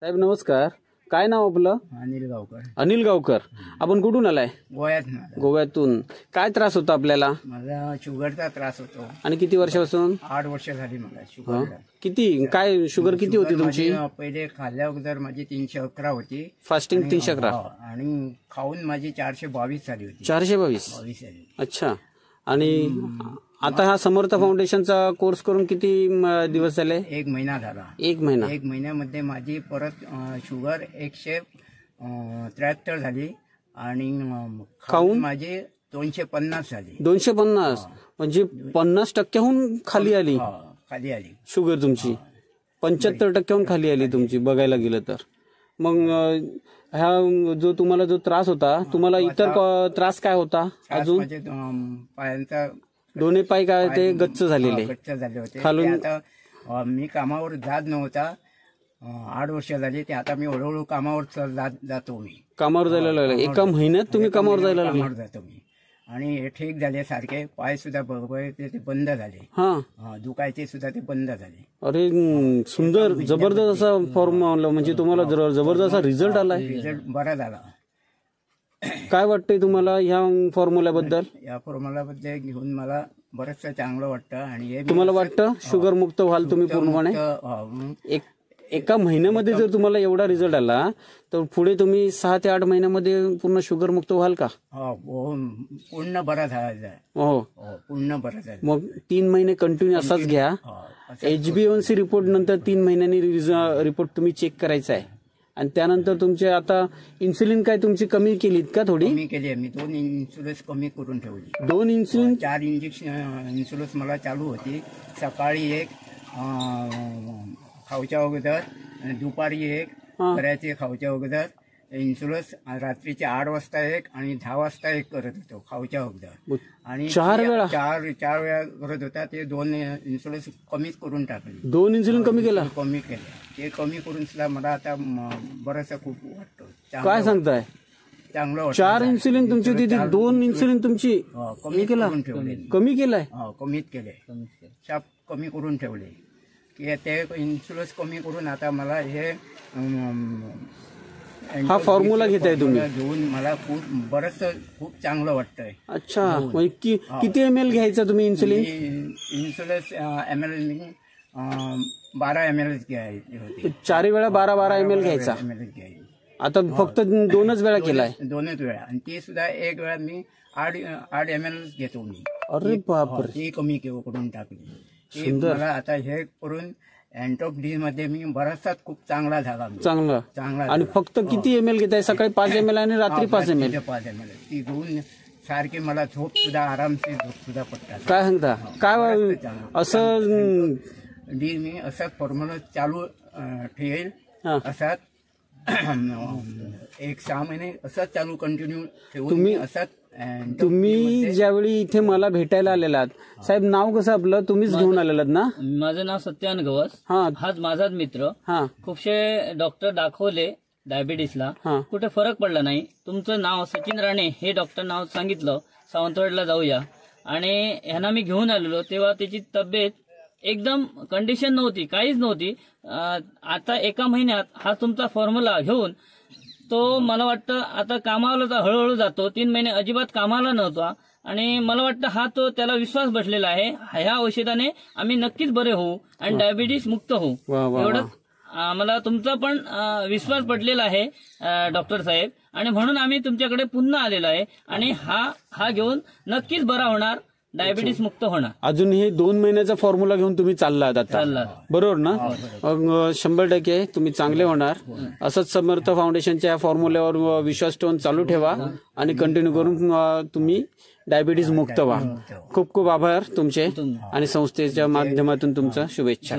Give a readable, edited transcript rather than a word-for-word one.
साहेब नमस्कार. काय नाव आपलं? अनिल गावकर. अनिल गावकर. आपण कुठून आलाय? गोव्यात. गोव्यातून. काय त्रास होता आपल्याला? मला शुगरचा त्रास होतो. आणि किती वर्षापासून? 8 वर्ष झाली मला शुगर. किती काय शुगर किती होती तुमची? पहिले खाल्ल्या अगोदर माझी 311 होती. फास्टिंग 311 आणि खाऊन माझी 422 झाली होती. 422 झाली. अच्छा. आणि आता हा समर्थ फाउंडेशनचा कोर्स करून किती दिवस झाले? 1 महिना झाला. 1 महिना. 1 महिन्यामध्ये माझी परत शुगर 173 झाली आणि खाऊन माझी 250 झाली. 250 म्हणजे 50% खाली आली खाली आली शुगर तुमची. 75% खाली आली तुमची बघायला गेलं तर. मग ह्या जो तुम्हाला जो त्रास होता, तुम्हाला इतर त्रास काय होता अजून? पायांचा दोन्ही पाय काय ते गच्च झालेले होते. खालून. आता मी कामावर जात नव्हता. 8 वर्ष झाली. ते आता मी हळूहळू कामावर जातो. मी कामावर जायला लागले. एका महिन्यात तुम्ही कामावर जायला लागले? कामावर जातो मी. आणि हे ठीक झाले सारखे. पाय सुद्धा बरोबर ते बंद झाले. दुखायचे सुद्धा ते बंद झाले. अरे सुंदर जबरदस्त असा फॉर्म्युला, म्हणजे तुम्हाला जबरदस्त असा रिझल्ट आलाय. रिझल्ट बरा झाला. काय वाटतंय तुम्हाला ह्या फॉर्म्युल्याबद्दल? या फॉर्म्युल्याबद्दल घेऊन मला बरंचसं चांगलं वाटतं. आणि हे तुम्हाला वाटतं शुगर मुक्त व्हाल तुम्ही पूर्णपणे? एका महिन्यामध्ये जर तुम्हाला एवढा रिझल्ट आला तर पुढे तुम्ही 6 ते 8 महिन्यामध्ये पूर्ण शुगर मुक्त व्हाल का? पूर्ण बरा झाला. हो पूर्ण बरा झाला. मग 3 महिने कंटिन्यू असाच घ्या. HbA1c रिपोर्ट नंतर 3 महिन्यांनी रिपोर्ट तुम्ही चेक करायचा आहे. आणि त्यानंतर तुमचे आता इन्सुलिन काय तुमची कमी केलीत का? थोडी कमी केली आहे मी. 2 इन्सुलिन कमी करून ठेवली. 2 इन्सुलिन 4 इन्सुलिन मला चालू होती. सकाळी 1 खाऊच्या अगोदर, दुपारी 1 करायचे खाऊच्या अगोदर इन्सुलिन. रात्रीचे 8 वाजता 1 आणि 10 वाजता 1 करत होतो खाऊच्या अगोदर. आणि 4 वेळा 4 वेळा करत होता. ते 2 इन्सुलिन कमीच करून टाकले. 2 इन्सुलिन कमी केला? कमी केलं. ते कमी करून सुद्धा मला आता बरंचसं खूप वाटतं. काय सांगताय? चांगलं वाटतं. 4 इन्सुलिन तुमची होती, 2 इन्सुलिन तुमची कमी करून ठेवले. कमी केलाय? कमीत केले. शाप कमी करून ठेवले की ते इन्सुलिन कमी करून आता मला हे हा फॉर्म्युला घेताय तुम्ही? घेऊन मला खूप चांगलं वाटतंय. अच्छा. किती ml घ्यायचा तुम्ही इन्सुलिन? इन्सुलिन ml 12 ml घ्यायचे होते. 4 वेळा 12 ml घ्यायचा. आता फक्त 2च वेळा केलाय? 2च वेळा. आणि ते सुद्धा 1 वेळा मी 8 ml घेतो मी. अरे बापरे. ती कमी करून टाकली. मला आता हे करून अँटॉप डी मध्ये मी बराचसा खूप चांगला झाला. चांगला. आणि फक्त किती ml घेताय? सकाळी 5 ml आणि रात्री 5 ml? 5 ml. ती घेऊन सारखी मला झोप सुद्धा आरामशीर झोप सुद्धा पडतात. काय सांगता? काय असं डी मी असाच फॉर्म्युला चालू ठेवेल. असाच 1-6 महिने असाच चालू कंटिन्यू ठेवून असाच. तुम्ही ज्यावेळी इथे मला भेटायला आलेलात, साहेब नाव कसं आपलं? तुम्हीच घेऊन आलेलात ना? माझं नाव सत्यान गवस. हाच माझाच मित्र. खूपशे डॉक्टर दाखवले डायबिटीसला, कुठे फरक पडला नाही. तुमचं नाव सचिन राणे हे डॉक्टर नाव सांगितलं, सावंतवाडीला जाऊया. आणि ह्यांना मी घेऊन आलेलो तेव्हा त्याची तब्येत एकदम कंडिशन नव्हती, काहीच नव्हती. आता एका महिन्यात हा तुमचा फॉर्म्युला घेऊन तो मला वाटतं आता कामाला हळूहळू जातो. 3 महिने अजिबात कामाला नव्हता. आणि मला वाटतं हा तो त्याला विश्वास बसलेला आहे. ह्या औषधाने आम्ही नक्कीच बरे होऊ आणि डायबिटीस मुक्त होऊ. एवढंच मला तुमचा पण विश्वास पडलेला आहे डॉक्टर साहेब. आणि म्हणून आम्ही तुमच्याकडे पुन्हा आलेलो आहे. आणि हा घेऊन नक्कीच बरा होणार, डायबिटीस मुक्त होणार. अजून हे 2 महिन्याचा फॉर्म्युला घेऊन तुम्ही चाललात आता, बरोबर ना? 100% तुम्ही चांगले होणार. असंच समर्थ फाउंडेशनच्या या फॉर्म्युल्यावर विश्वास ठेवून चालू ठेवा आणि कंटिन्यू करून तुम्ही डायबिटीस मुक्त व्हा. खूप खूप आभार तुमचे आणि संस्थेच्या माध्यमातून तुमचा शुभेच्छा.